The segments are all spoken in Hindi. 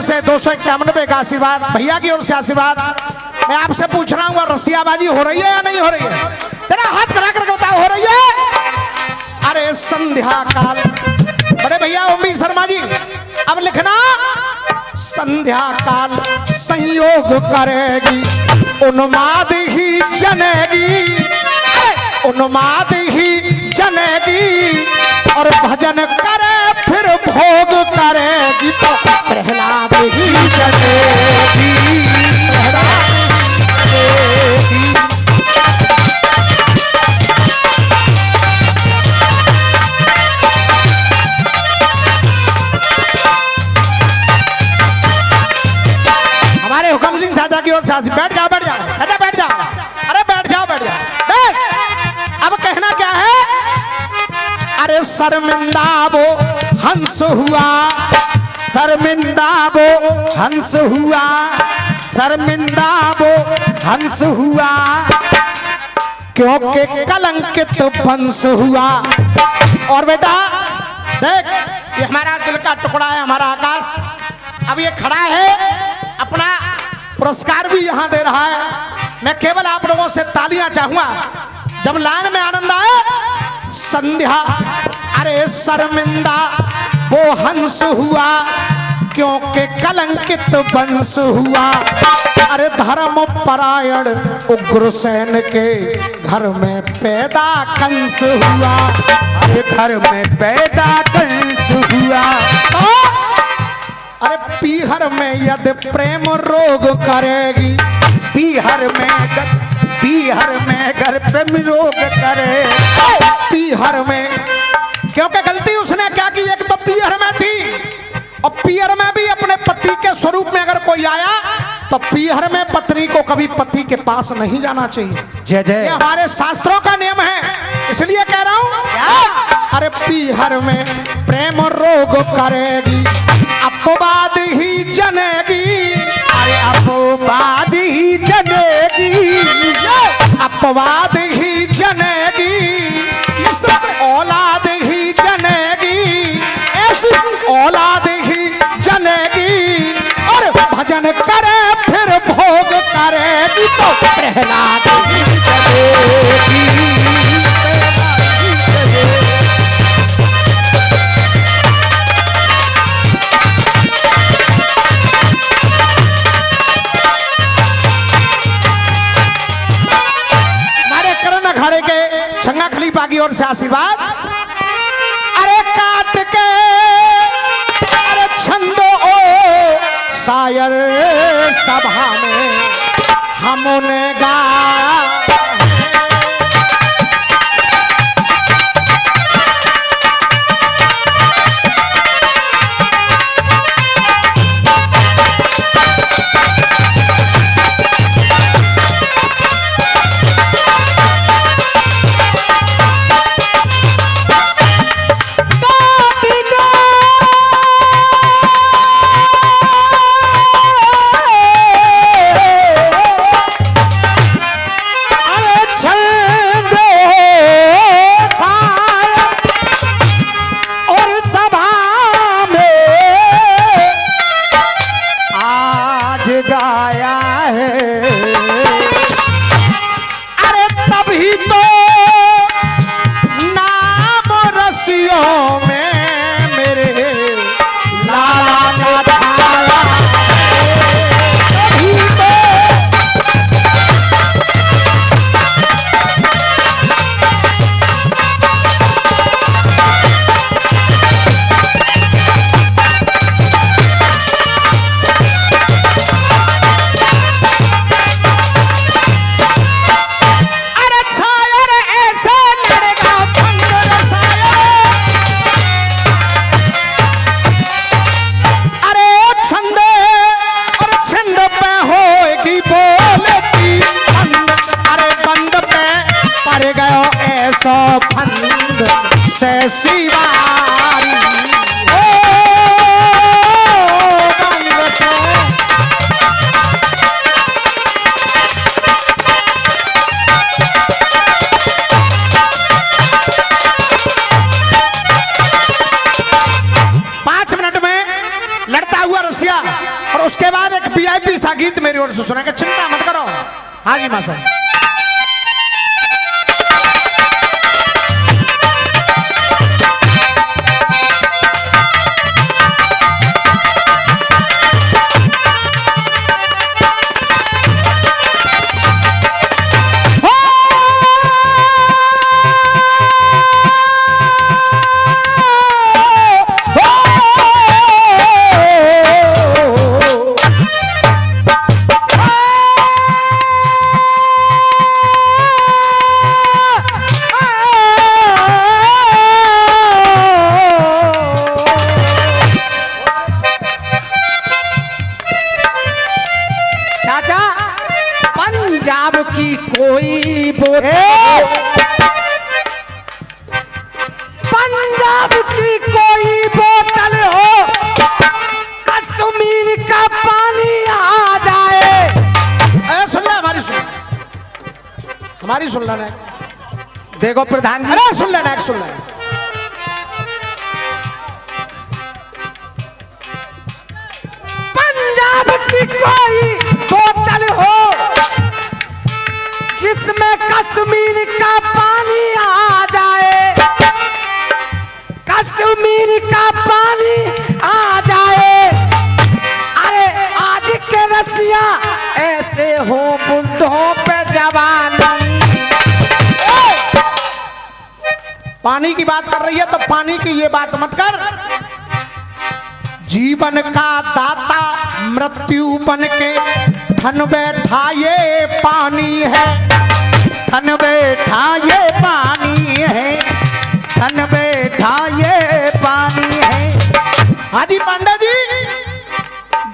से 291 का आशीर्वाद, भैया की ओर से आशीर्वाद। मैं आपसे पूछ रहा हूँ रसियाबाजी हो रही है या नहीं हो रही है? तेरा हाथ खड़ा करके बताओ, हो रही है? अरे संध्या काल, बड़े भैया ओमी शर्मा जी अब लिखना, संध्या काल संयोग करेगी उन्माद ही जनेगी, उन्माद ही जनेगी और भजन करे फिर भोग करेगी तो प्रहलाद ही जनेगी, प्रहलाद जनेगी। हमारे हुक्म सिंह चाचा की ओर से बैठ जाओ, बैठ जाओ चाचा, बैठ जाओ, अरे बैठ जाओ, बैठ जाओ, बैठ। अब कहना क्या है? अरे शर्मिंदा वो हंस हुआ, शर्मिंदा वो हंस हुआ, शर्मिंदा वो हंस हुआ, क्योंकि कलंकित वंश हुआ। और बेटा देख, ये हमारा दिल का टुकड़ा है, हमारा आकाश अब ये खड़ा है, अपना पुरस्कार भी यहाँ दे रहा है। मैं केवल आप लोगों से तालियां चाहूंगा जब लाइन में आनंद आए। संध्या, अरे शर्मिंदा वो हंस हुआ, क्योंकि कलंकित वंश हुआ। अरे धर्म परायण उग्रसेन के घर में पैदा कंस हुआ, अरे घर में पैदा कंस हुआ। अरे पीहर में यदि प्रेम रोग करेगी, पीहर में घर प्रेम रोग करे, पीहर में, क्योंकि गलती उसने क्या की, एक तो पीहर में थी और पीहर में भी अपने पति के स्वरूप में अगर कोई आया तो पीहर में पत्नी को कभी पति के पास नहीं जाना चाहिए। जय जय, ये हमारे शास्त्रों का नियम है, इसलिए कह रहा हूं। अरे पीहर में प्रेम रोग करेगी, अपवाद ही जनेगी, अरे अपवाद ही जनेगी, अपवाद ही जनेगी, इस औलाद ही जनेगी, ऐसी औलाद ही जनेगी और भजन करे फिर भोग करेगी तो प्रहलाद ही जनेगी। छंगा खलीफा की ओर से आशीर्वाद। अरे काट के अरे छंदो ओ शायर सभा में हमने गाया, सुनाएंगे, चिंता मत करो। हाँ जी मास्टर। पंजाब की कोई बोतल, पंजाब की कोई बोतल हो, कश्मीर का पानी आ जाए। सुन ले हमारी सुन लेना। देखो प्रधान जी, अरे सुन लेना, सुन लेना। पंजाब की कोई बोतल हो जिसमें कश्मीर का पानी आ जाए, कश्मीर का पानी आ जाए। अरे आज के रसिया ऐसे हो बुढ़ों पे जवानी। पानी की बात कर रही है तो पानी की ये बात मत कर। जीवन का दाता मृत्यु बन के धन बैठा ये पानी है, धन बैठा ये पानी है, धन बैठा ये पानी है। हाजी पांडे जी,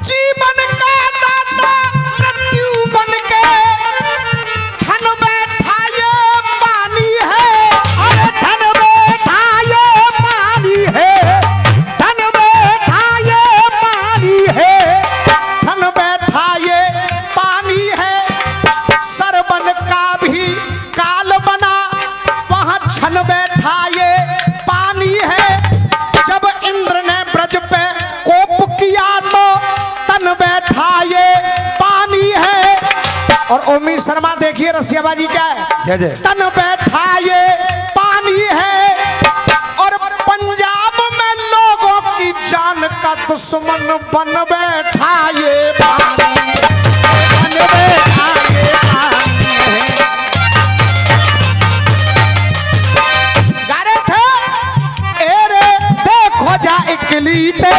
जीवन का दाता मृत्यु बन के धन बैठा ये पानी है। अरे धन बैठा ये पानी है, धन बैठा ये पानी है, धन बैठा ये पानी है। सरवन का भी काल बना, वहां छन बैठा ये पानी है। जब इंद्र ने ब्रज पे कोप किया तो तन बैठा ये पानी है। और ओमी शर्मा देखिए रसियाबाजी क्या है, तन बैठा ये पानी है। और पंजाब में लोगों की जान का दुश्मन बन बैठा ये पानी, बन बैठा ये पानी है। गा रहे थे, एरे देखो जा इकलीते,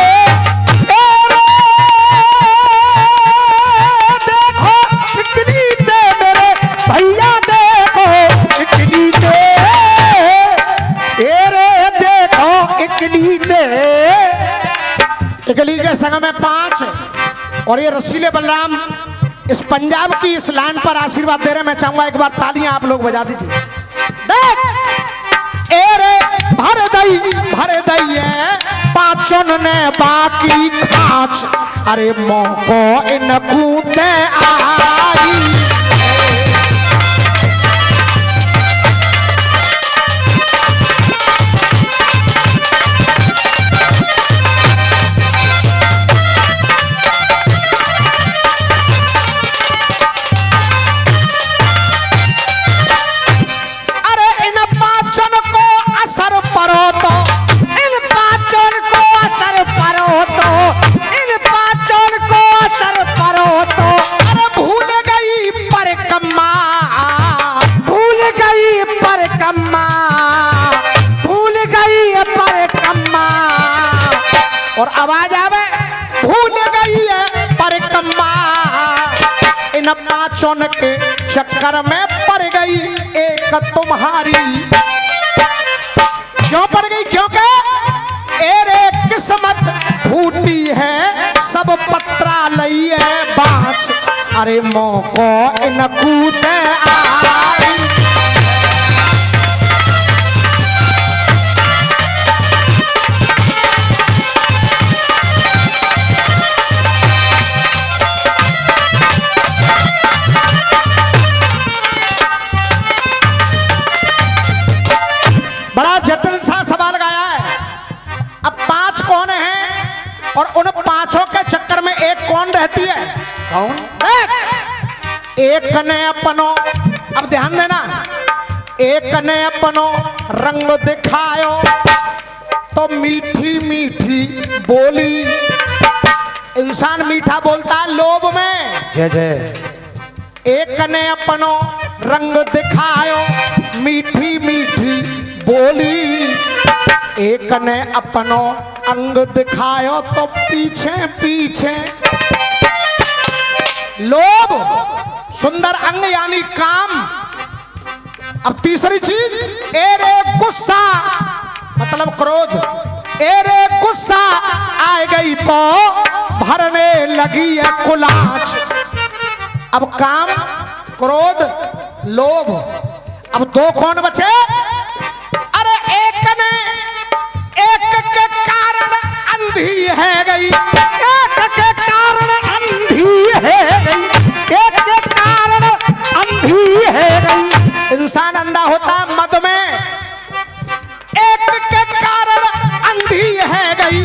देखो इकलीते मेरे भैया, देखो इकलीते, एरे देखो इकलीते। इकली के संग में 5 और ये रसीले बलराम इस पंजाब की इस लाइन पर आशीर्वाद दे रहे। मैं चाहूंगा एक बार तालियां आप लोग बजा दीजिए। देख एरे भर दई है पाचन ने बाकी खाच, अरे मौको इन कूदे आई। और आवाज आवे, भूल गई है परिक्रमा। इन 5 के चक्कर में पड़ गई एक तुम्हारी। क्यों पड़ गई? क्योंकि एरे किस्मत फूटी है, सब पत्रा लई है बाँच, अरे मौको इन कूदे आई। बड़ा जटिल सा सवाल गाया है। अब 5 कौन हैं और उन 5 के चक्कर में एक कौन रहती है? कौन? एक ने अपनो, अब ध्यान देना, एक ने अपनो रंग दिखायो तो मीठी मीठी बोली। इंसान मीठा बोलता है लोभ में। जय जय। एक ने अपनो रंग दिखायो मीठी मीठी बोली, एक ने अपनो अंग दिखायो तो पीछे पीछे। लोभ सुंदर अंग यानी काम। अब तीसरी चीज, एरे गुस्सा मतलब क्रोध। एरे गुस्सा आ गई तो भरने लगी है कुलाच। अब काम, क्रोध, लोभ, अब दो कौन बचे? अरे एक ने, एक के कारण अंधी है गई, एक के कारण अंधी है गई, एक के कारण अंधी है गई। इंसान अंधा होता है मद में। एक के कारण अंधी है गई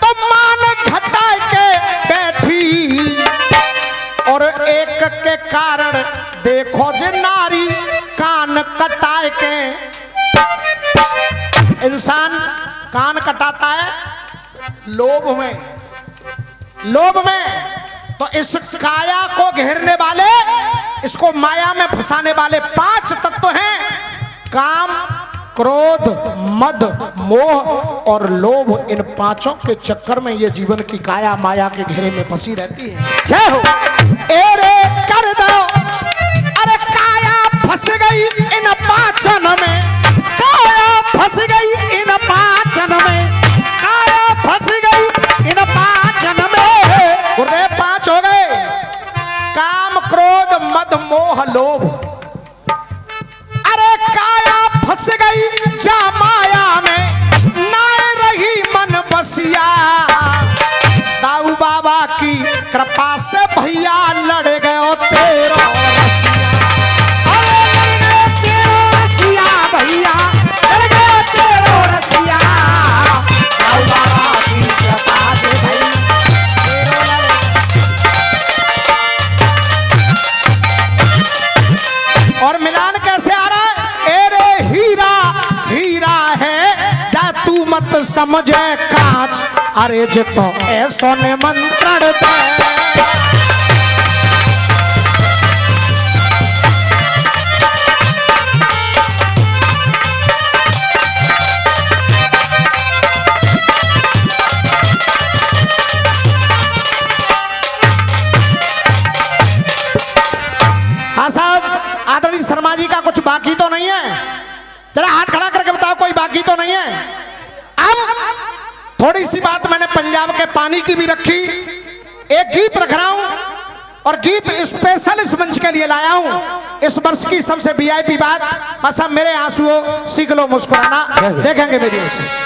तो मान घटा के बैठी, और एक के कारण देखो जे नारी कान कटाए के। इंसान कान कटाता है लोभ में। लोभ में तो इस काया को घेरने वाले, इसको माया में फंसाने वाले 5 तत्व हैं, काम, क्रोध, मद, मोह और लोभ। इन 5 के चक्कर में ये जीवन की काया माया के घेरे में फंसी रहती है। जय हो। एरे कर दो, अरे काया फंस गई इन 5 में, काया फंस गई इन 5 में, काया फंस गई इन 5 में। गुरुदेव 5 हो गए, काम, क्रोध, मद, मोह, लोभ। अरे काया फंस गई जा माया में, ना रही मन बसिया। दाऊ बाबा की कृपा से भैया लड़ गए तेरा रसिया, भैया लड़ गए तेरो रसिया। दाऊ बाबा की कृपा से भैया तेरो और मिलान कैसे आ रहा है? एरे हीरा हीरा है जा तू मत समझे कांच, अरे जे तो ऐसो ने मंत्रण दे। हाँ साहब, आदरणीय शर्मा जी का कुछ बाकी तो नहीं है? जरा हाथ खड़ा करके बताओ कोई बाकी तो नहीं है? अब थोड़ी सी बात मैंने पंजाब के पानी की भी रखी। एक गीत रख रहा हूं और गीत स्पेशल इस मंच के लिए लाया हूं। इस वर्ष की सबसे वीआईपी बात, बस अब मेरे आंसुओं सीख लो मुस्कुराना, देखेंगे वीडियो से।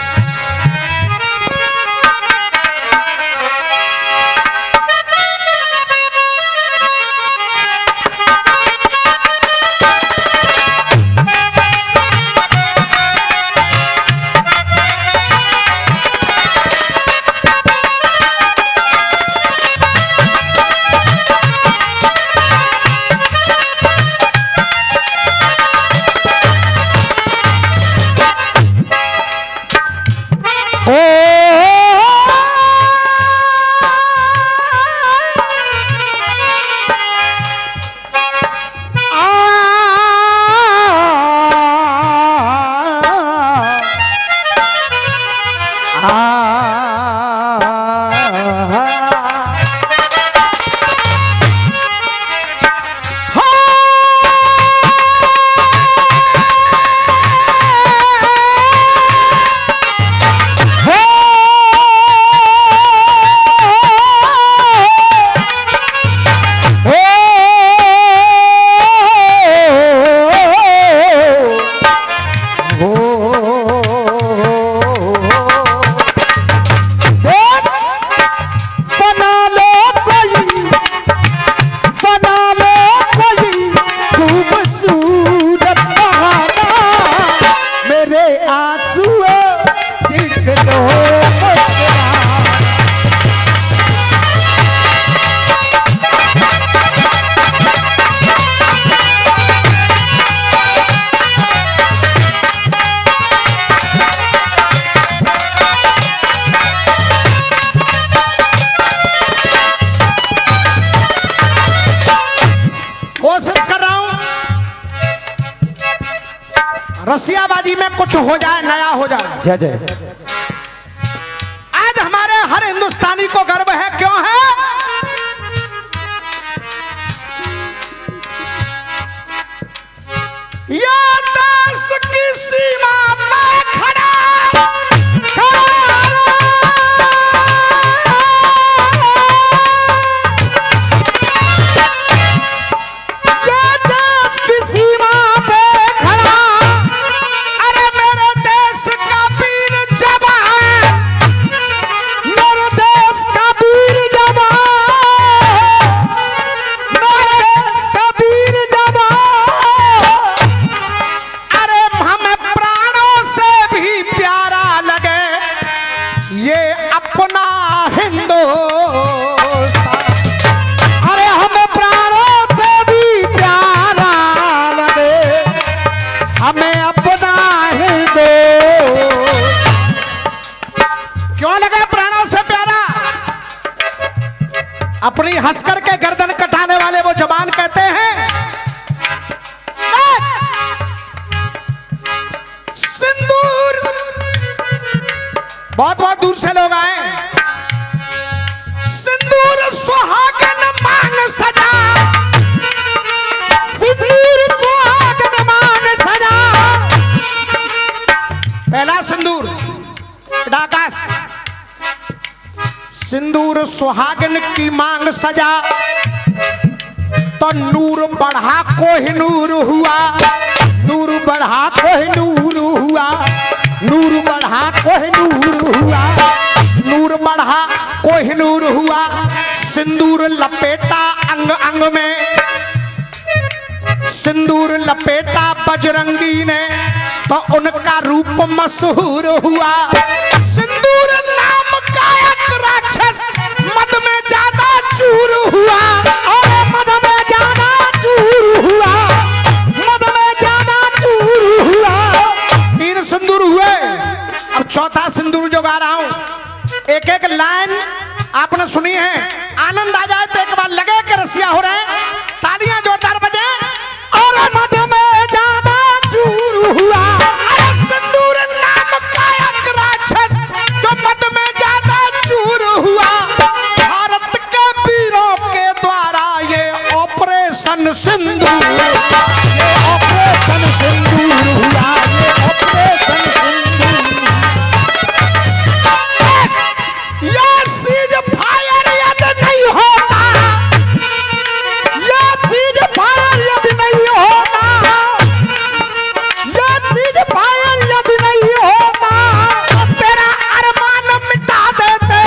रसियाबाजी में कुछ हो जाए, नया हो जाए। जय जय। आज हमारे हर हिंदुस्तानी को गर्व है, क्यों है? ये देश की सीमा पे खड़ा अपनी हंसकर के गर्दन कटाने वाले वो जवान कहते हैं सिंदूर। बहुत बहुत दूर से लोग आए। सिंदूर सुहागन मांग सजा, सिंदूर सुहागन मांग सजा। पहला सिंदूर डाकास, सिंदूर सुहागन की मांग सजा, तो नूर बढ़ा कोहिनूर हुआ, नूर बढ़ा कोहिनूर हुआ, नूर बढ़ा कोहिनूर हुआ, नूर बढ़ा कोहिनूर हुआ। सिंदूर लपेटा अंग अंग में, सिंदूर लपेटा बजरंगी ने, तो उनका रूप मशहूर हुआ। सिंदूर नाम का एक राक्षस मद में ज्यादा चूर हुआ, और मद में ज्यादा चूर हुआ, मद में ज्यादा चूर हुआ। 3 सिंदूर हुए, अब चौथा सिंदूर जो गा रहा हूं। एक एक लाइन आपने सुनी है, आनंद आ जाए तो एक बार लगे कि रसिया हो रहे हैं, तालियां जोरदार बजे। और मद में ज्यादा चूर हुआ, सिंदूर नाम का एक राक्षस जो मद में ज्यादा चूर हुआ। भारत के वीरों के द्वारा ये ऑपरेशन सिंदूर, ये ऑपरेशन सिंदूर हुआ, ये ऑपरेशन सिंदूर। ये सीज फायर यदि नहीं होता, ये सीज फायर यदि नहीं होता, ये सीज फायर यदि नहीं होता, तो तेरा अरमान मिटा देते,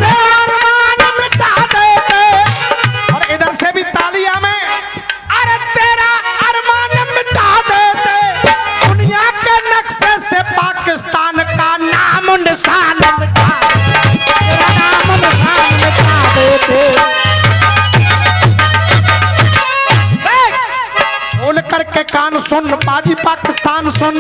तेरा अरमान मिटा देते। और इधर से भी तालियां में, अरे तेरा अरमान मिटा देते। दुनिया के नक्शे से पाकिस्तान का नाम निशान मिटा देते, तेरा नाम निशान मिटा देते। खोल करके कान सुन बाजी पाकिस्तान सुन,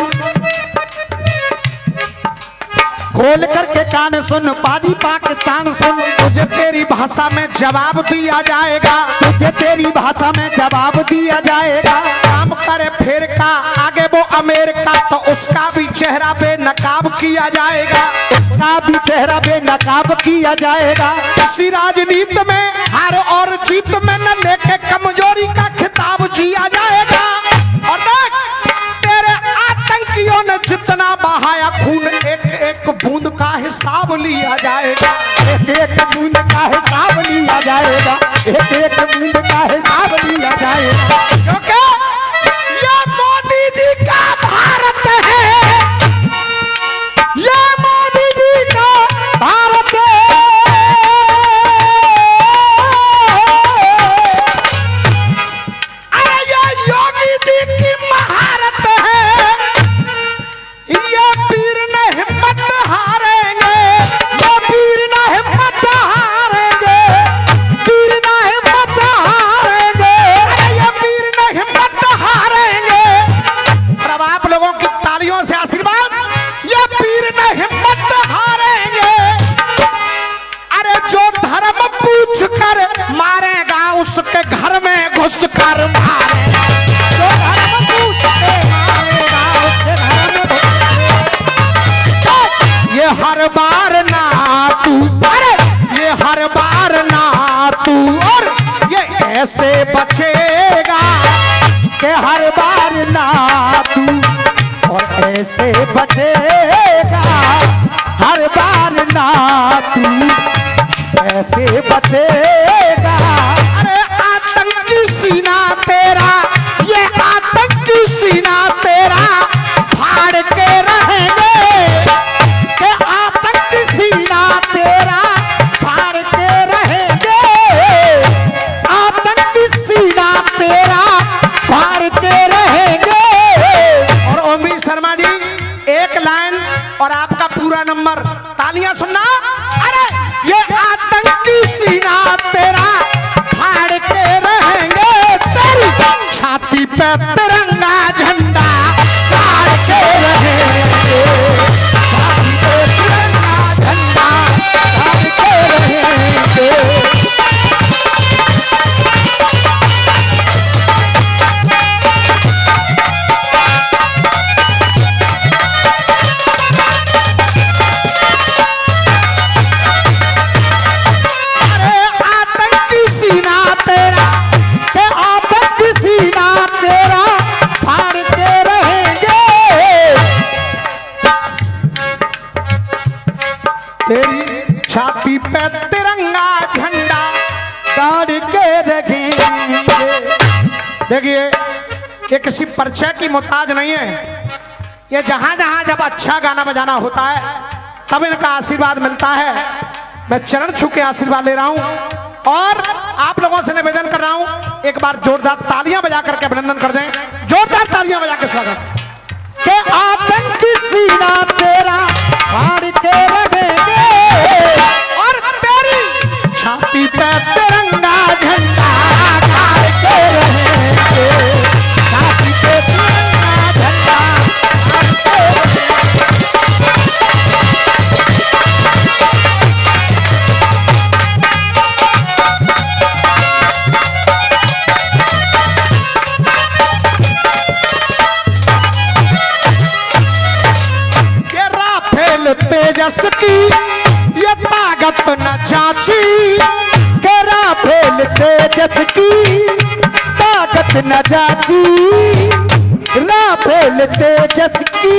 खोल करके कान सुन बाजी पाकिस्तान सुन। तुझे तेरी भाषा में जवाब दिया जाएगा, तुझे तेरी भाषा में जवाब दिया जाएगा। काम करे फिर का आगे वो अमेरिका, तो उसका भी चेहरा बेनकाब किया जाएगा, उसका भी चेहरा बेनकाब किया जाएगा। इसी राजनीति में हार और जीत में न लेके कमजोरी का खिताब जिया जाएगा। और देख तेरे आतंकियों ने जितना बहाया खून, एक एक बूंद का हिसाब लिया जाएगा, एक एक बूंद का हिसाब लिया जाएगा, एक एक बूंद का हिसाब लिया जाएगा। क्योंकि ये मोदी जी का भारत है, ये मोदी जी का भारत है। अरे ये योगी जी की महारत है, ये वीर ने हिम्मत हारेंगे, ये वीर ने हिम्मत हारेंगे, वीर ने हिम्मत हारेंगे। ऐसे बचेगा कि हर बार ना तू, और ऐसे बचेगा हर बार ना तू, ऐसे बचेगा। अरे आतंकी सीना तेरा, ये आतंकी सीना तेरा फाड़ के रहेंगे, कि आतंकी सीना तेरा फाड़ के रहेंगे, आतंकी सीना तेरा फाड़ के रहेंगे। और ओमी शर्मा जी एक लाइन और आपका पूरा नंबर, तालियां सुनना। अरे ये आतंकी सीना तेरा फाड़ के रहेंगे, तेरी छाती पे तिरंगा झंडा गाड़ के रहेंगे, छाती पे तिरंगा झंडा गाड़ के रहेंगे। तेरी छाती पे तिरंगा झंडा गाड़ के रखेंगे। देखिए ये किसी परिचय की मोहताज नहीं है, ये जहां जहां जब अच्छा गाना बजाना होता है तब इनका आशीर्वाद मिलता है। मैं चरण छू के आशीर्वाद ले रहा हूं और आप लोगों से निवेदन कर रहा हूं, एक बार जोरदार तालियां बजा करके अभिनंदन कर दें, जोरदार तालियां बजा के स्वागत। के आतंकी सीना तेरा फाड़ के रखेंगे, और तेरी छाती पे तिरंगा झंडा गाड़ के रहेंगे, छाती पे तिरंगा झंडा गाड़ के रहेंगे। तेजस की ये ताकत न जांची, के राफेल तेजस की ताकत न जांची, राफेल तेजस की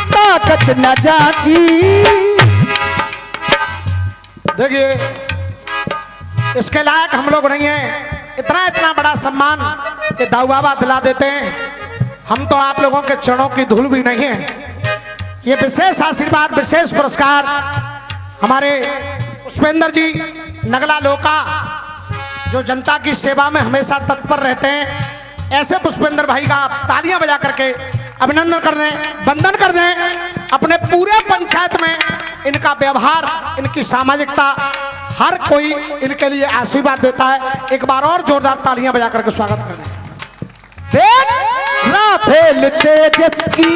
ताकत न जांची। देखिए इसके लायक हम लोग नहीं हैं, इतना इतना बड़ा सम्मान ये दाऊ बाबा दिला देते हैं, हम तो आप लोगों के चरणों की धूल भी नहीं है। ये विशेष आशीर्वाद, विशेष पुरस्कार हमारे पुष्पेंद्र जी नगला लोका, जो जनता की सेवा में हमेशा तत्पर रहते हैं, ऐसे पुष्पेंद्र भाई का तालियां बजा करके अभिनंदन कर दें, वंदन कर दें। अपने पूरे पंचायत में इनका व्यवहार, इनकी सामाजिकता, हर कोई इनके लिए आशीर्वाद देता है। एक बार और जोरदार तालियां बजा करके स्वागत कर दें। राफेल तेजस की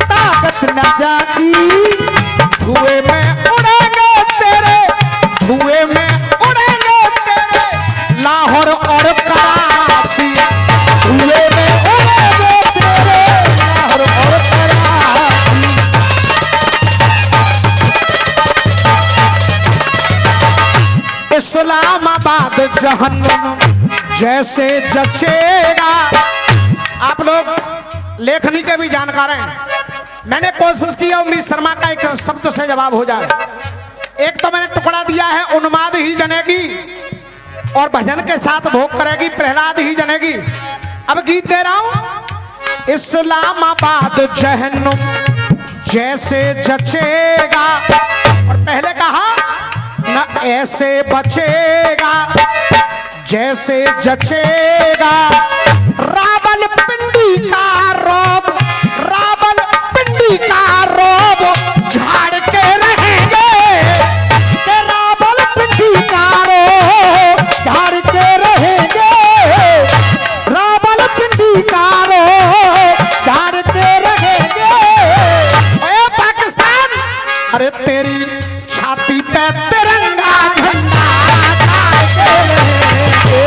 ताकत न जांची, धुएं में उड़ेंगे तेरे, धुएं में उड़ेंगे तेरे लाहौर और कराची, धुएं में उड़ेंगे तेरे लाहौर और कराची। इस्लामाबाद जहन्नुम जैसे जचेगा। आप लोग लेखनी के भी जानकार हैं, मैंने कोशिश की उम्मीद शर्मा का एक शब्द से जवाब हो जाए। एक तो मैंने टुकड़ा दिया है उन्माद ही जनेगी, और भजन के साथ भोग करेगी प्रहलाद ही जनेगी। अब गीत दे रहा हूं, इस्लामाबाद जहन्नुम जैसे जचेगा, और पहले कहा न ऐसे बचेगा जैसे जचेगा। रावल पिंडी का रोब, रावल पिंडी का रोब झाड़ के रहेंगे, रावल पिंडी का रोब झाड़ के रहेंगे, रावल पिंडी का रोब झाड़ के रहेंगे। ओए पाकिस्तान, अरे तेरी छाती पे तिरंगा झंडा गाड़ के रहेंगे।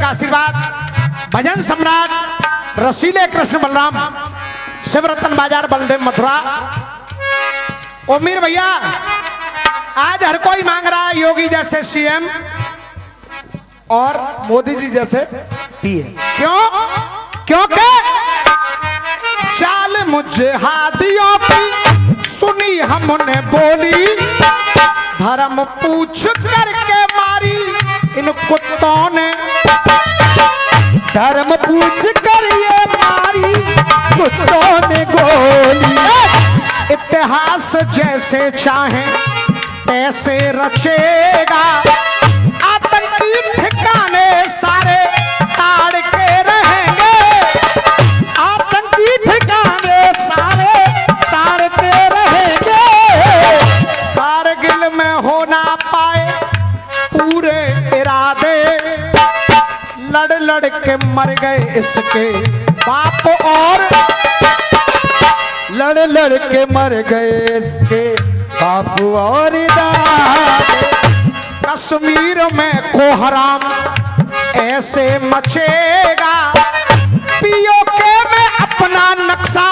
का आशीर्वाद। भजन सम्राट रसीले कृष्ण बलराम, शिवरतन बाजार, बलदेव, मथुरा। ओ मीर भैया, आज हर कोई मांग रहा है योगी जैसे सीएम और मोदी जी जैसे पीएम। क्यों? क्योंकि चाल मुझे हादियों की सुनी हमने बोली, धर्म पूछ करके मारी इन कुत्तों ने, धर्म पूछ कर ये मारी कुत्तों ने गोली। इतिहास जैसे चाहे तैसे रचेगा, आतंकी ठिकाने सारे ताड़ के रहेंगे, आतंकी ठिकाने सारे ताड़ के रहेंगे। कारगिल में हो ना पाए पूरे इरादे, लड़ लड़ के मर गए इसके बाप और लड़ लड़ के मर गए इसके बाप और दादे। कश्मीर में कोहराम ऐसे मचेगा, पीओके में अपना नक्शा,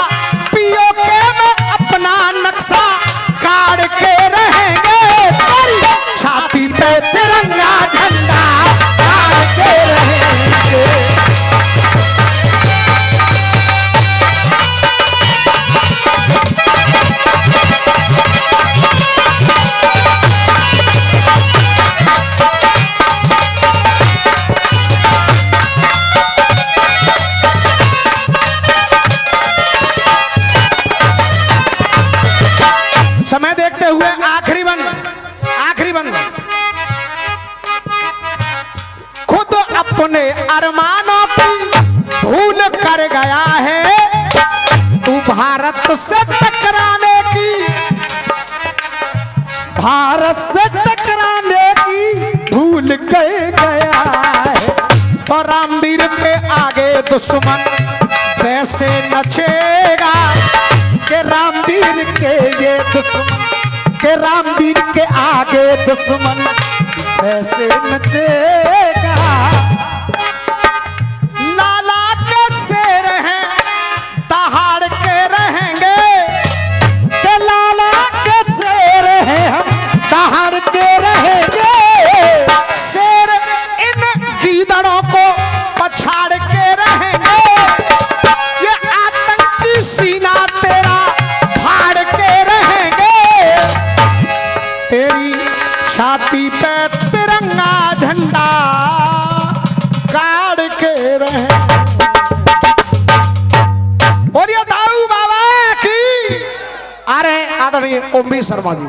पीओके में अपना नक्शा गाड़ के रहेंगे, छाती पे तिरंगा झंडा गाड़ के रहेंगे। समय देखते हुए आखिरी बंद खुद अपने अरमानों की भूल कर गया है, तू भारत से टकराने की, भारत से टकराने की भूल गया है। तो रामवीर के आगे दुश्मन कैसे नचेगा, के रामवीर के ये दुश्मन, के रामवीर के आगे दुश्मन कैसे नचेगा। लाला के शेर हैं दहाड़ के रहेंगे, के लाला के शेर हैं हम दहाड़ के रहेंगे। शेर इन गीदड़ों को पछाड़ के रहेंगे, ये आतंकी सीना तेरा फाड़ के रहेंगे, तेरी छाती पे तिरंगा झंडा गाड़ के रहेंगे। और ये दाऊ बाबा की, अरे आदरणीय ओम बी शर्मा जी।